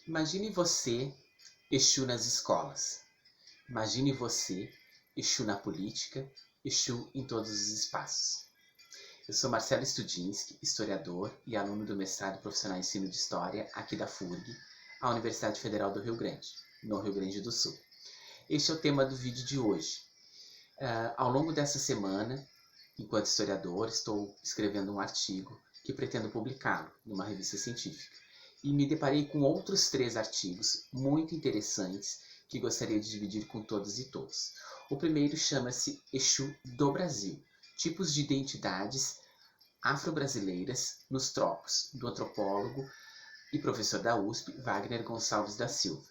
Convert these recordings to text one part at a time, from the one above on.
Imagine você, Exu nas escolas. Imagine você, Exu na política, Exu em todos os espaços. Eu sou Marcelo Studinski, historiador e aluno do mestrado profissional em ensino de História aqui da FURG, a Universidade Federal do Rio Grande, no Rio Grande do Sul. Este é o tema do vídeo de hoje. Ao longo dessa semana, enquanto historiador, estou escrevendo um artigo que pretendo publicá-lo numa revista científica. E me deparei com outros 3 artigos muito interessantes que gostaria de dividir com todos e todas. O primeiro chama-se Exu do Brasil, tipos de identidades afro-brasileiras nos tropos, do antropólogo e professor da USP, Wagner Gonçalves da Silva.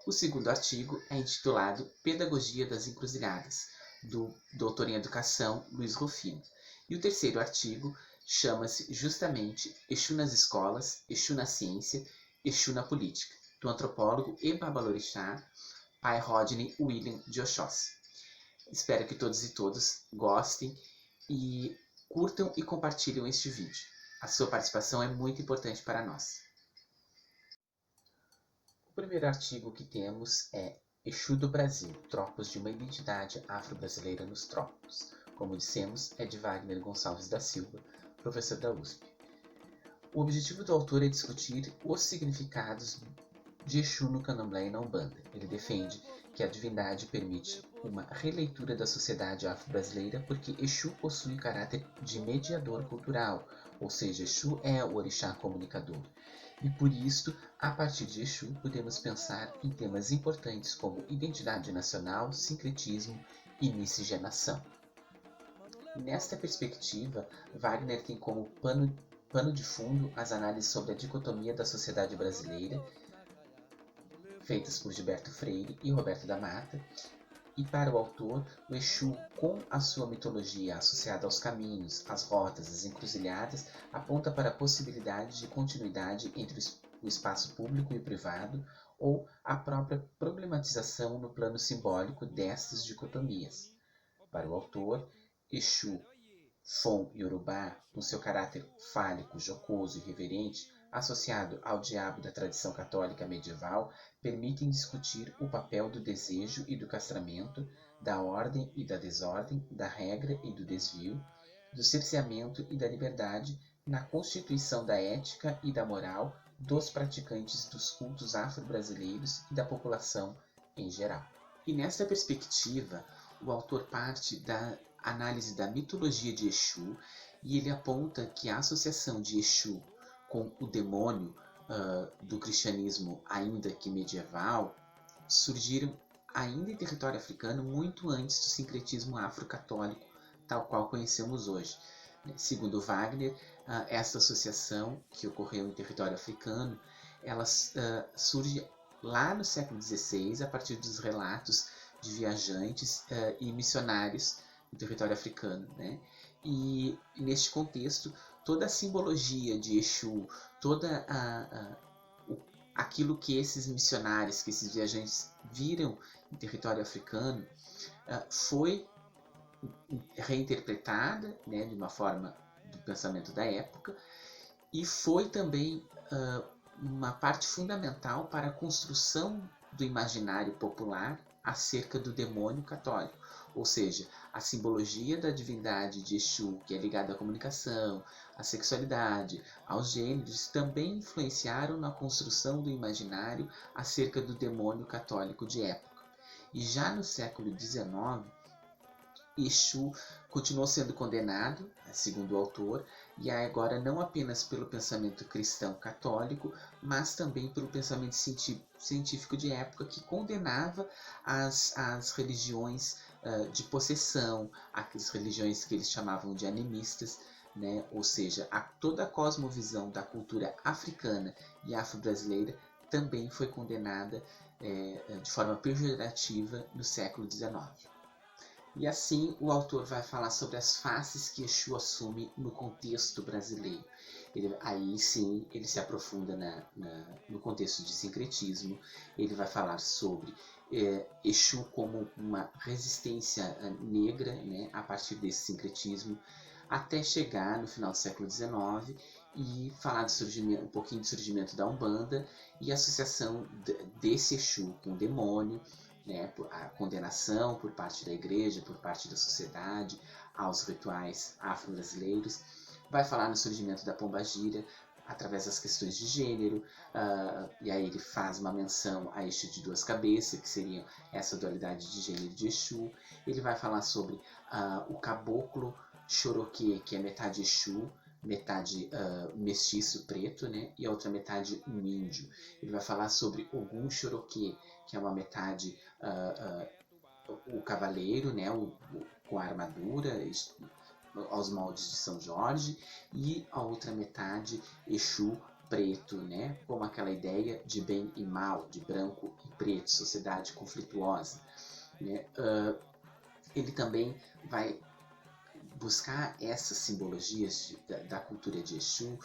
O segundo artigo é intitulado Pedagogia das Encruzilhadas, do doutor em Educação, Luiz Rufino. E o terceiro artigo chama-se justamente Exu nas Escolas, Exu na Ciência, Exu na Política, do antropólogo e babalorixá, pai Rodney William de Oxóssi. Espero que todos e todas gostem e curtam e compartilhem este vídeo. A sua participação é muito importante para nós. O primeiro artigo que temos é Exu do Brasil, tropos de uma identidade afro-brasileira nos tropos. Como dissemos, é de Wagner Gonçalves da Silva, professor da USP. O objetivo do autor é discutir os significados de Exu no Candomblé e na Umbanda. Ele defende que a divindade permite uma releitura da sociedade afro-brasileira porque Exu possui caráter de mediador cultural, ou seja, Exu é o orixá comunicador. E por isto, a partir de Exu, podemos pensar em temas importantes como identidade nacional, sincretismo e miscigenação. Nesta perspectiva, Wagner tem como pano de fundo as análises sobre a dicotomia da sociedade brasileira, feitas por Gilberto Freire e Roberto da Mata, e para o autor, o Exu, com a sua mitologia associada aos caminhos, às rotas, às encruzilhadas, aponta para a possibilidade de continuidade entre o espaço público e o privado, ou a própria problematização no plano simbólico destas dicotomias. Para o autor, Exu, Fon e Urubá, com seu caráter fálico, jocoso e reverente, associado ao diabo da tradição católica medieval, permitem discutir o papel do desejo e do castramento, da ordem e da desordem, da regra e do desvio, do cerceamento e da liberdade na constituição da ética e da moral dos praticantes dos cultos afro-brasileiros e da população em geral. E nesta perspectiva, o autor parte da análise da mitologia de Exu e ele aponta que a associação de Exu com o demônio do cristianismo ainda que medieval surgiram ainda em território africano muito antes do sincretismo afro-católico tal qual conhecemos hoje. Segundo Wagner, essa associação que ocorreu em território africano, ela surge lá no século XVI a partir dos relatos de viajantes e missionários no território africano, né? E neste contexto, toda a simbologia de Exu, toda aquilo que esses missionários, que esses viajantes viram em território africano, foi reinterpretada, né, de uma forma do pensamento da época, e foi também uma parte fundamental para a construção do imaginário popular acerca do demônio católico. Ou seja, a simbologia da divindade de Exu, que é ligada à comunicação, à sexualidade, aos gêneros, também influenciaram na construção do imaginário acerca do demônio católico de época. E já no século XIX, Exu continuou sendo condenado, segundo o autor, e agora não apenas pelo pensamento cristão católico, mas também pelo pensamento científico de época que condenava as religiões de possessão, as religiões que eles chamavam de animistas, né? Ou seja, toda a cosmovisão da cultura africana e afro-brasileira também foi condenada de forma pejorativa no século XIX. E assim o autor vai falar sobre as faces que Exu assume no contexto brasileiro. Aí sim ele se aprofunda no contexto de sincretismo, ele vai falar sobre Exu como uma resistência negra, né, a partir desse sincretismo, até chegar no final do século XIX e falar do surgimento, um pouquinho do surgimento da Umbanda e a associação desse Exu com o demônio, né, a condenação por parte da igreja, por parte da sociedade, aos rituais afro-brasileiros. Vai falar no surgimento da pombagira, através das questões de gênero, e aí ele faz uma menção a Exu de duas cabeças, que seria essa dualidade de gênero de Exu. Ele vai falar sobre o caboclo Choroquê, que é metade Exu, metade mestiço preto, né? E a outra metade um índio. Ele vai falar sobre Ogum Choroquê, que é uma metade o cavaleiro, né? Com a armadura aos moldes de São Jorge, e a outra metade Exu preto, né? Como aquela ideia de bem e mal, de branco e preto, sociedade conflituosa, né? Ele também vai buscar essas simbologias da cultura de Exu,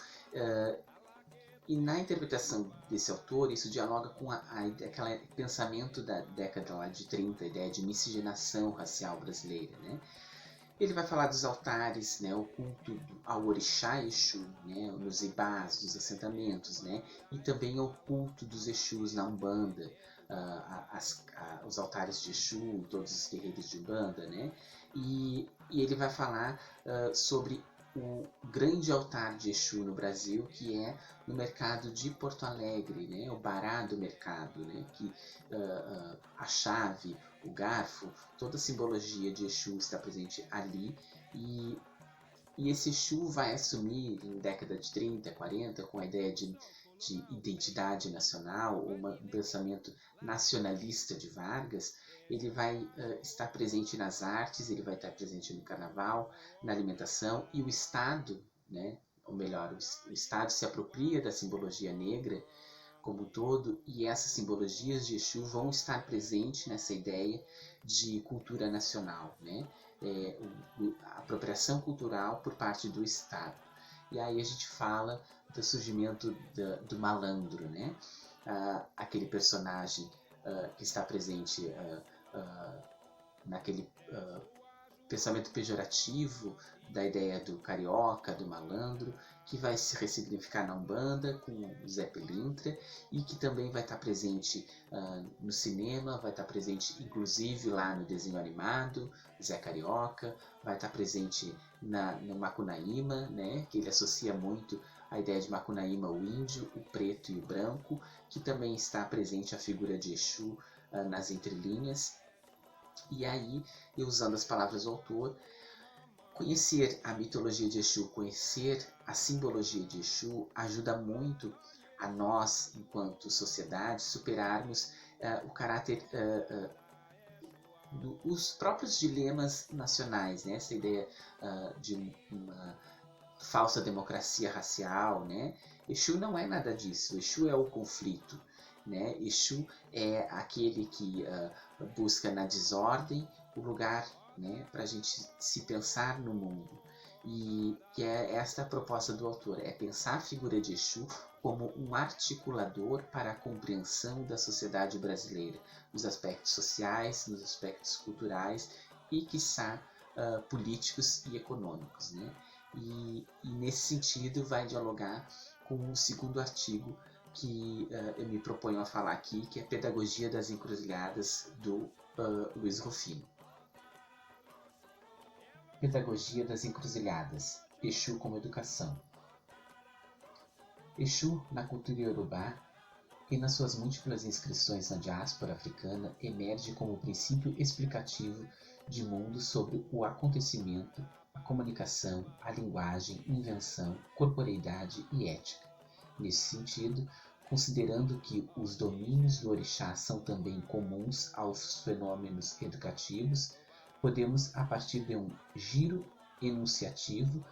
e na interpretação desse autor, isso dialoga com aquele pensamento da década lá de 30, a ideia de miscigenação racial brasileira, né? Ele vai falar dos altares, né, o culto ao orixá Exu, né, nos ibás, dos assentamentos, né, e também ao culto dos Exus na Umbanda, os altares de Exu, todos os guerreiros de Umbanda, né, e ele vai falar sobre o grande altar de Exu no Brasil, que é no mercado de Porto Alegre, né, o Bará do Mercado, né, que a chave, o garfo, toda a simbologia de Exu está presente ali, e esse Exu vai assumir em década de 30, 40, com a ideia de identidade nacional, ou um pensamento nacionalista de Vargas. Ele vai estar presente nas artes, ele vai estar presente no carnaval, na alimentação, e o Estado, né, ou melhor, o Estado se apropria da simbologia negra como um todo, e essas simbologias de Exu vão estar presentes nessa ideia de cultura nacional, né? A apropriação cultural por parte do Estado. E aí a gente fala do surgimento do malandro, né? Aquele personagem que está presente naquele pensamento pejorativo da ideia do carioca, do malandro, que vai se ressignificar na Umbanda com o Zé Pilintra, e que também vai estar presente no cinema, vai estar presente inclusive lá no desenho animado, Zé Carioca, vai estar presente no Macunaíma, né, que ele associa muito a ideia de Macunaíma, o índio, o preto e o branco, que também está presente a figura de Exu nas entrelinhas. E aí, eu usando as palavras do autor, conhecer a mitologia de Exu, conhecer a simbologia de Exu, ajuda muito a nós, enquanto sociedade, superarmos o caráter, os próprios dilemas nacionais, né? Essa ideia de uma falsa democracia racial, né? Exu não é nada disso, Exu é o conflito, né? Exu é aquele que busca na desordem o lugar, né, para a gente se pensar no mundo. E que é esta a proposta do autor, é pensar a figura de Exu como um articulador para a compreensão da sociedade brasileira, nos aspectos sociais, nos aspectos culturais e, quiçá, políticos e econômicos, né? E nesse sentido vai dialogar com o segundo artigo que eu me proponho a falar aqui, que é a Pedagogia das Encruzilhadas, do Luiz Rufino. Pedagogia das Encruzilhadas, Exu como Educação. Exu, na cultura iorubá e nas suas múltiplas inscrições na diáspora africana, emerge como princípio explicativo de mundo sobre o acontecimento, a comunicação, a linguagem, invenção, corporeidade e ética. Nesse sentido, considerando que os domínios do orixá são também comuns aos fenômenos educativos, podemos, a partir de um giro enunciativo,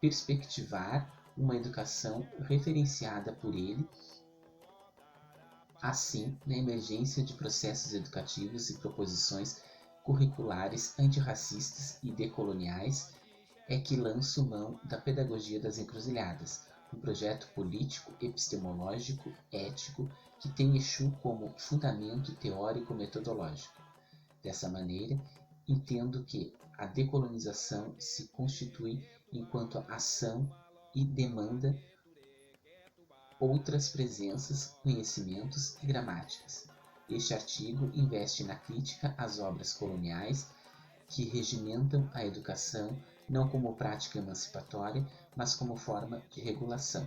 perspectivar uma educação referenciada por ele. Assim, na emergência de processos educativos e proposições curriculares antirracistas e decoloniais, é que lanço mão da Pedagogia das Encruzilhadas, um projeto político, epistemológico, ético, que tem Exu como fundamento teórico-metodológico. Dessa maneira, entendo que a decolonização se constitui enquanto ação e demanda outras presenças, conhecimentos e gramáticas. Este artigo investe na crítica às obras coloniais que regimentam a educação não como prática emancipatória, mas como forma de regulação.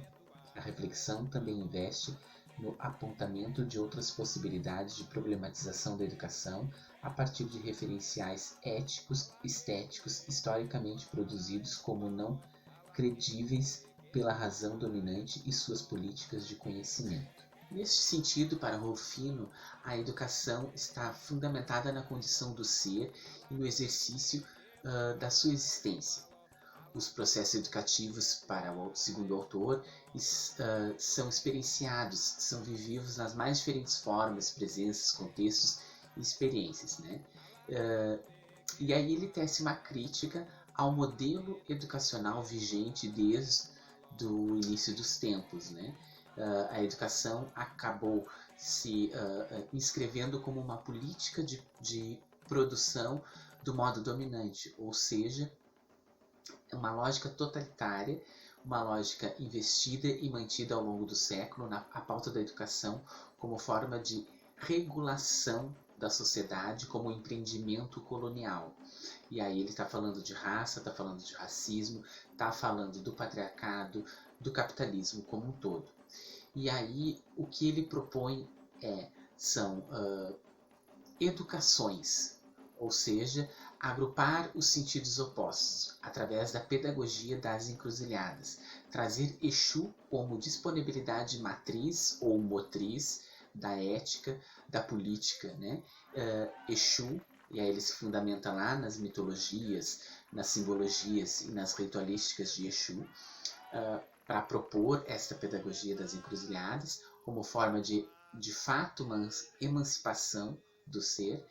A reflexão também investe no apontamento de outras possibilidades de problematização da educação a partir de referenciais éticos, estéticos, historicamente produzidos como não credíveis pela razão dominante e suas políticas de conhecimento. Neste sentido, para Rufino, a educação está fundamentada na condição do ser e no exercício da sua existência. Os processos educativos, para o segundo autor, são experienciados, são vividos nas mais diferentes formas, presenças, contextos e experiências, né? E aí ele tece uma crítica ao modelo educacional vigente desde o início dos tempos, né? A educação acabou se inscrevendo como uma política de produção do modo dominante, ou seja, uma lógica totalitária, uma lógica investida e mantida ao longo do século a pauta da educação como forma de regulação da sociedade, como empreendimento colonial. E aí ele está falando de raça, está falando de racismo, está falando do patriarcado, do capitalismo como um todo. E aí o que ele propõe são educações, ou seja, agrupar os sentidos opostos através da pedagogia das encruzilhadas, trazer Exu como disponibilidade matriz ou motriz da ética, da política, né? Exu, e aí ele se fundamenta lá nas mitologias, nas simbologias e nas ritualísticas de Exu, para propor esta pedagogia das encruzilhadas como forma de fato, uma emancipação do ser.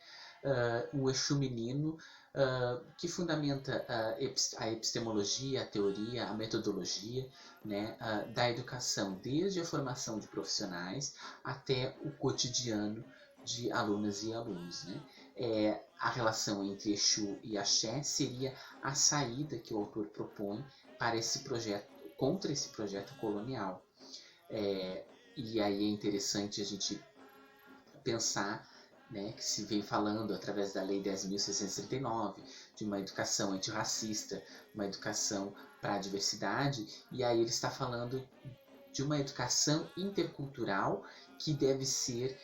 O Exu menino, que fundamenta a epistemologia, a teoria, a metodologia, né, da educação, desde a formação de profissionais até o cotidiano de alunas e alunos, né? A relação entre Exu e Axé seria a saída que o autor propõe para esse projeto, contra esse projeto colonial. E aí é interessante a gente pensar, né, que se vem falando através da Lei 10.639 de uma educação antirracista, uma educação para a diversidade, e aí ele está falando de uma educação intercultural que deve ser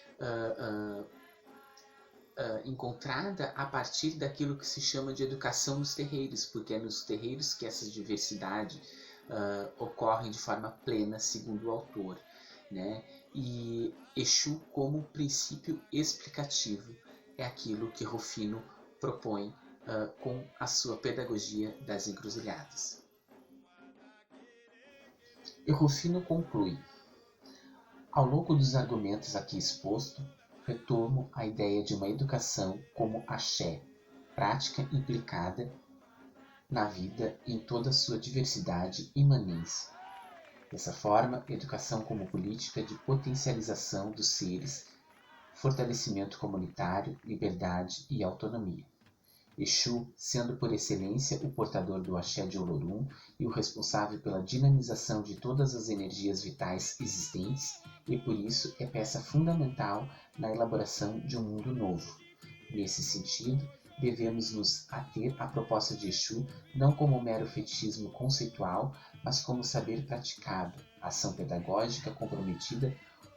encontrada a partir daquilo que se chama de educação nos terreiros, porque é nos terreiros que essa diversidade ocorre de forma plena, segundo o autor, né? E Exu como princípio explicativo é aquilo que Rufino propõe com a sua pedagogia das encruzilhadas. E Rufino conclui: ao longo dos argumentos aqui expostos, retomo a ideia de uma educação como axé, prática implicada na vida em toda a sua diversidade e imanência. Dessa forma, educação como política de potencialização dos seres, fortalecimento comunitário, liberdade e autonomia. Exu, sendo por excelência o portador do axé de Olorum e o responsável pela dinamização de todas as energias vitais existentes, e por isso é peça fundamental na elaboração de um mundo novo. Nesse sentido, devemos nos ater à proposta de Exu não como mero fetichismo conceitual, mas como saber praticado, ação pedagógica comprometida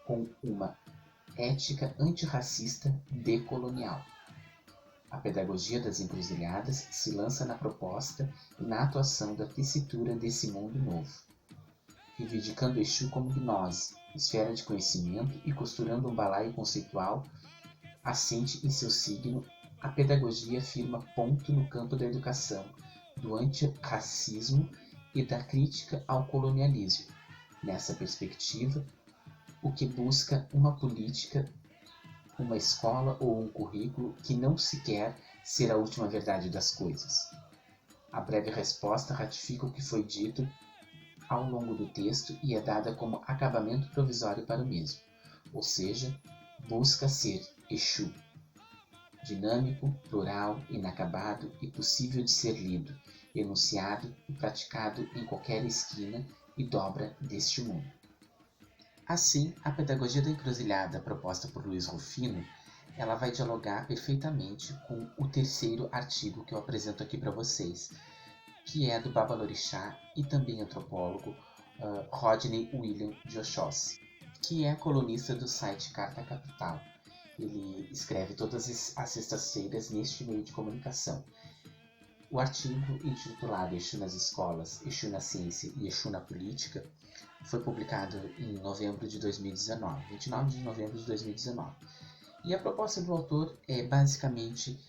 com uma ética antirracista decolonial. A pedagogia das encruzilhadas se lança na proposta e na atuação da tessitura desse mundo novo, reivindicando Exu como gnose, esfera de conhecimento, e costurando um balaio conceitual assente em seu signo. A pedagogia firma ponto no campo da educação, do antirracismo e da crítica ao colonialismo. Nessa perspectiva, o que busca uma política, uma escola ou um currículo que não se quer ser a última verdade das coisas. A breve resposta ratifica o que foi dito ao longo do texto e é dada como acabamento provisório para o mesmo, ou seja, busca ser Exu, dinâmico, plural, inacabado e possível de ser lido, enunciado e praticado em qualquer esquina e dobra deste mundo. Assim, a pedagogia da encruzilhada proposta por Luiz Rufino, ela vai dialogar perfeitamente com o terceiro artigo que eu apresento aqui para vocês, que é do Babalorixá e também antropólogo Rodney William de Oxóssi, que é colunista do site Carta Capital. Ele escreve todas as sextas-feiras neste meio de comunicação. O artigo, intitulado Exu nas Escolas, Exu na Ciência e Exu na Política, foi publicado em novembro de 2019, 29 de novembro de 2019. E a proposta do autor é basicamente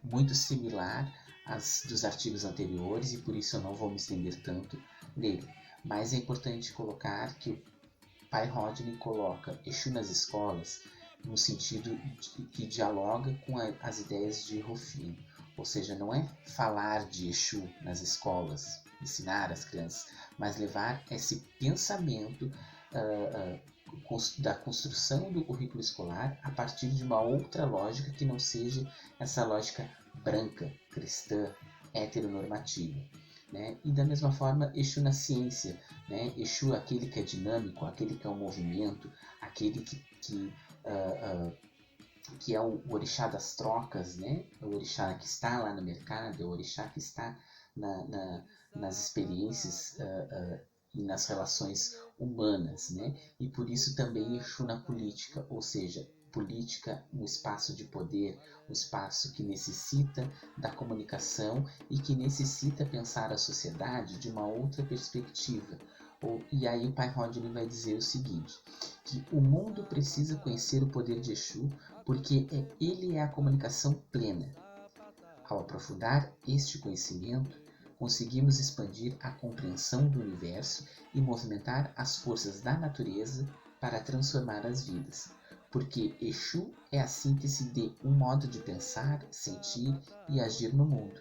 muito similar às dos artigos anteriores, e por isso eu não vou me estender tanto nele. Mas é importante colocar que o pai Rodney coloca Exu nas escolas no sentido que dialoga com as ideias de Rufino. Ou seja, não é falar de Exu nas escolas, ensinar as crianças, mas levar esse pensamento da construção do currículo escolar a partir de uma outra lógica que não seja essa lógica branca, cristã, heteronormativa. Né? E da mesma forma, Exu na ciência. Né? Exu é aquele que é dinâmico, aquele que é um movimento, aquele que é o orixá das trocas, né? O orixá que está lá no mercado, o orixá que está nas experiências e nas relações humanas, né? E por isso também Exu na política, ou seja, política, um espaço de poder, um espaço que necessita da comunicação e que necessita pensar a sociedade de uma outra perspectiva. E aí o pai Rodney vai dizer o seguinte, que o mundo precisa conhecer o poder de Exu porque ele é a comunicação plena. Ao aprofundar este conhecimento, conseguimos expandir a compreensão do universo e movimentar as forças da natureza para transformar as vidas, porque Exu é a síntese de um modo de pensar, sentir e agir no mundo,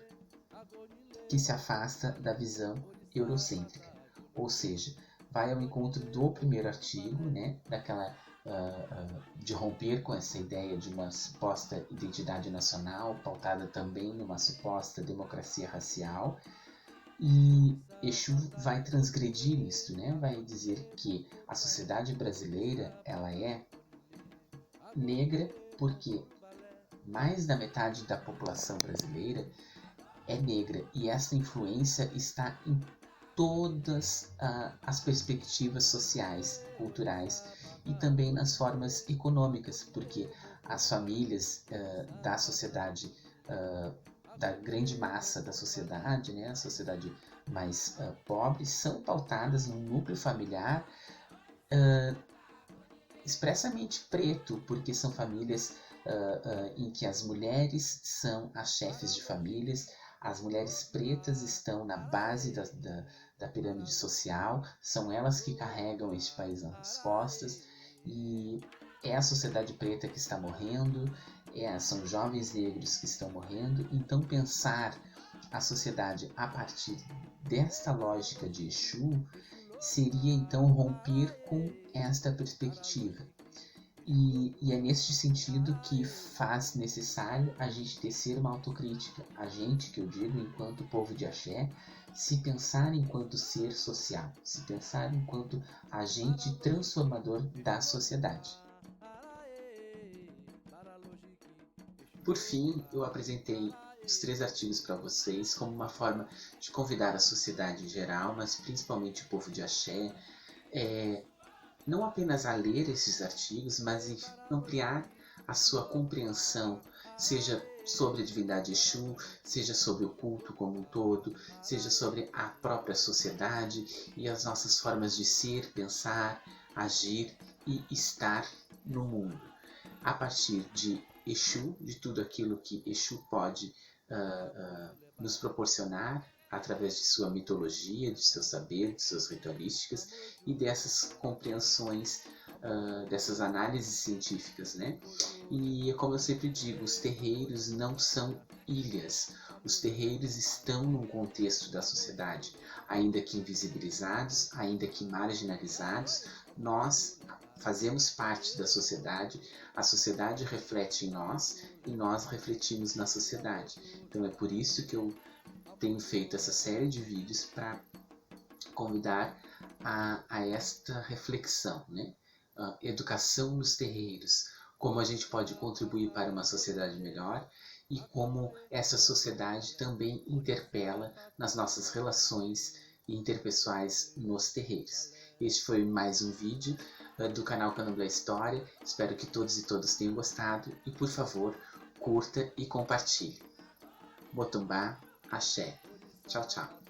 que se afasta da visão eurocêntrica, ou seja, vai ao encontro do primeiro artigo, né, daquela de romper com essa ideia de uma suposta identidade nacional, pautada também numa suposta democracia racial, e Exu vai transgredir isto, né? Vai dizer que a sociedade brasileira ela é negra porque mais da metade da população brasileira é negra, e essa influência está em todas as perspectivas sociais, culturais e também nas formas econômicas, porque as famílias da sociedade, da grande massa da sociedade, né, a sociedade mais pobre, são pautadas num núcleo familiar expressamente preto, porque são famílias em que as mulheres são as chefes de famílias, as mulheres pretas estão na base da pirâmide social, são elas que carregam este país nas costas, e é a sociedade preta que está morrendo, são jovens negros que estão morrendo. Então pensar a sociedade a partir desta lógica de Exu seria então romper com esta perspectiva. E é neste sentido que faz necessário a gente tecer uma autocrítica. A gente, que eu digo, enquanto povo de axé, se pensar enquanto ser social, se pensar enquanto agente transformador da sociedade. Por fim, eu apresentei os 3 artigos para vocês como uma forma de convidar a sociedade em geral, mas principalmente o povo de axé, não apenas a ler esses artigos, mas ampliar a sua compreensão, seja sobre a divindade Exu, seja sobre o culto como um todo, seja sobre a própria sociedade e as nossas formas de ser, pensar, agir e estar no mundo. A partir de Exu, de tudo aquilo que Exu pode nos proporcionar, através de sua mitologia, de seu saber, de suas ritualísticas e dessas compreensões, dessas análises científicas, né? E como eu sempre digo, os terreiros não são ilhas, os terreiros estão num contexto da sociedade, ainda que invisibilizados, ainda que marginalizados, nós fazemos parte da sociedade, a sociedade reflete em nós e nós refletimos na sociedade. Então é por isso que eu tenho feito essa série de vídeos para convidar a esta reflexão, né? Educação nos terreiros, como a gente pode contribuir para uma sociedade melhor e como essa sociedade também interpela nas nossas relações interpessoais nos terreiros. Este foi mais um vídeo do canal Candomblé História. Espero que todos e todas tenham gostado e, por favor, curta e compartilhe. Motumbá, axé. Tchau, tchau.